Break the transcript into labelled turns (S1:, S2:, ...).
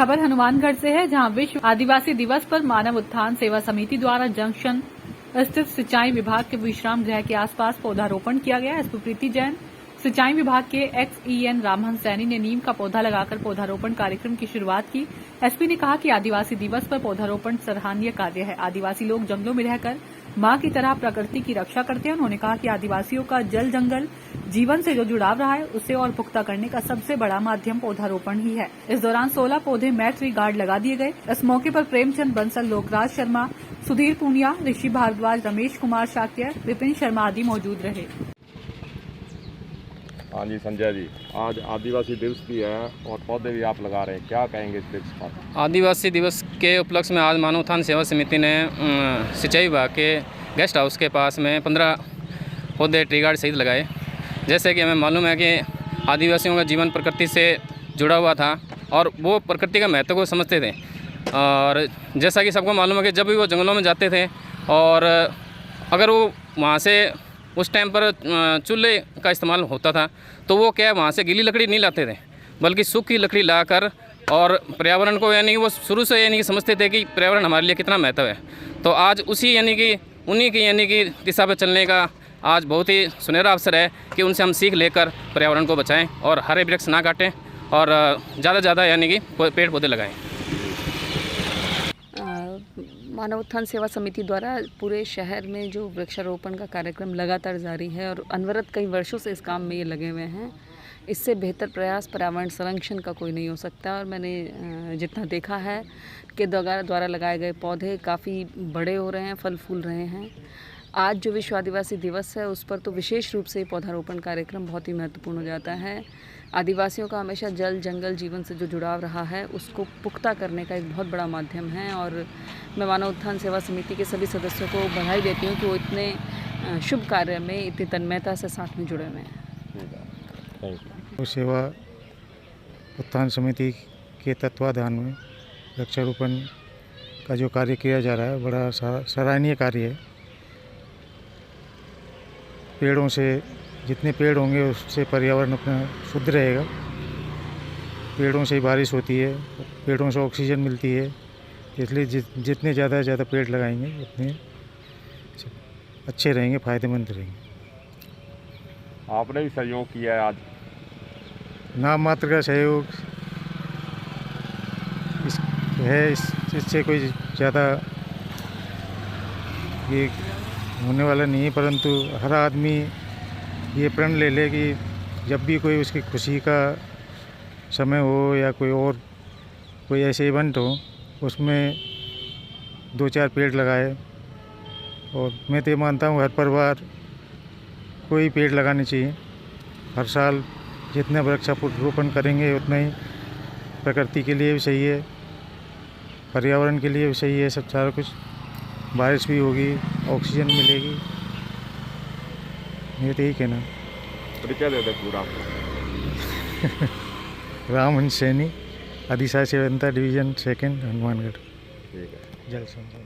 S1: खबर हनुमानगढ़ से है, जहां विश्व आदिवासी दिवस पर मानव उत्थान सेवा समिति द्वारा जंक्शन स्थित सिंचाई विभाग के विश्राम गृह के आसपास पौधारोपण किया गया। एसपी प्रीति जैन, सिंचाई विभाग के XEN रामहंस सैनी ने नीम का पौधा लगाकर पौधारोपण कार्यक्रम की शुरुआत की। एसपी ने कहा कि आदिवासी दिवस पर पौधारोपण सराहनीय कार्य है। आदिवासी लोग जंगलों में रहकर मां की तरह प्रकृति की रक्षा करते हैं। उन्होंने कहा कि आदिवासियों का जल जंगल जीवन से जो जुड़ाव रहा है, उसे और पुख्ता करने का सबसे बड़ा माध्यम पौधारोपण ही है। इस दौरान 16 पौधे मैट ट्री गार्ड लगा दिए गए। इस मौके पर प्रेमचंद बंसल, लोकराज शर्मा, सुधीर पूनिया, ऋषि भारद्वाज, रमेश कुमार शाक्य, विपिन शर्मा आदि मौजूद रहे।
S2: हाँ जी संजय जी, आज आदिवासी दिवस भी है और पौधे भी आप लगा रहे हैं, क्या कहेंगे इस दिवस पर?
S3: आदिवासी दिवस के उपलक्ष्य में आज मानव उत्थान सेवा समिति ने सिंचाई विभाग के गेस्ट हाउस के पास में 15 पौधे ट्री गार्ड सहित लगाए। जैसे कि हमें मालूम है कि आदिवासियों का जीवन प्रकृति से जुड़ा हुआ था और वो प्रकृति का महत्व को समझते थे। और जैसा कि सबको मालूम है कि जब भी वो जंगलों में जाते थे और अगर वो वहाँ से उस टाइम पर चूल्हे का इस्तेमाल होता था, तो वो क्या वहाँ से गीली लकड़ी नहीं लाते थे, बल्कि सूखी लकड़ी लाकर और पर्यावरण को यानी कि वो शुरू से यानी कि समझते थे कि पर्यावरण हमारे लिए कितना महत्व है। तो आज उसी यानी कि उन्हीं की यानी कि दिशा पर चलने का आज बहुत ही सुनहरा अवसर है कि उनसे हम सीख लेकर पर्यावरण को बचाएं और हरे वृक्ष ना काटें और ज़्यादा से ज़्यादा यानी कि पेड़ पौधे लगाएं।
S4: मानव उत्थान सेवा समिति द्वारा पूरे शहर में जो वृक्षारोपण का कार्यक्रम लगातार जारी है और अनवरत कई वर्षों से इस काम में ये लगे हुए हैं। इससे बेहतर प्रयास पर्यावरण संरक्षण का कोई नहीं हो सकता। और मैंने जितना देखा है कि द्वारा लगाए गए पौधे काफ़ी बड़े हो रहे हैं, फल फूल रहे हैं। आज जो विश्व आदिवासी दिवस है, उस पर तो विशेष रूप से पौधारोपण कार्यक्रम बहुत ही महत्वपूर्ण हो जाता है। आदिवासियों का हमेशा जल जंगल जीवन से जो जुड़ाव रहा है, उसको पुख्ता करने का एक बहुत बड़ा माध्यम है। और मैं मानव उत्थान सेवा समिति के सभी सदस्यों को बधाई देती हूँ कि वो इतने शुभ कार्य में इतनी तन्मयता से साथ में जुड़े हुए हैं।
S5: सेवा उत्थान समिति के तत्वाधान में वृक्षारोपण का जो कार्य किया जा रहा है, बड़ा सराहनीय कार्य है। पेड़ों से जितने पेड़ होंगे उससे पर्यावरण अपना शुद्ध रहेगा। पेड़ों से ही बारिश होती है, पेड़ों से ऑक्सीजन मिलती है, इसलिए जितने ज़्यादा से ज़्यादा पेड़ लगाएंगे उतने अच्छे रहेंगे, फ़ायदेमंद रहेंगे।
S2: आपने भी सहयोग किया है आज?
S5: नाम मात्र का सहयोग इससे कोई ज़्यादा ये होने वाला नहीं है, परंतु हर आदमी ये प्रण ले ले कि जब भी कोई उसकी खुशी का समय हो या कोई ऐसे इवेंट हो, उसमें 2-4 पेड़ लगाए। और मैं तो ये मानता हूँ हर परिवार को ही पेड़ लगाने चाहिए। हर साल जितने वृक्षारोपण करेंगे उतना ही प्रकृति के लिए भी सही है, पर्यावरण के लिए भी सही है, सब सारा कुछ। बारिश भी होगी, ऑक्सीजन मिलेगी। ये तो यही कहना।
S2: परिचय दे दे पूरा।
S5: रामहंस सैनी, आदिवासी अभियंता डिवीजन 2 हनुमानगढ़।
S2: ठीक है।
S5: जल संचय।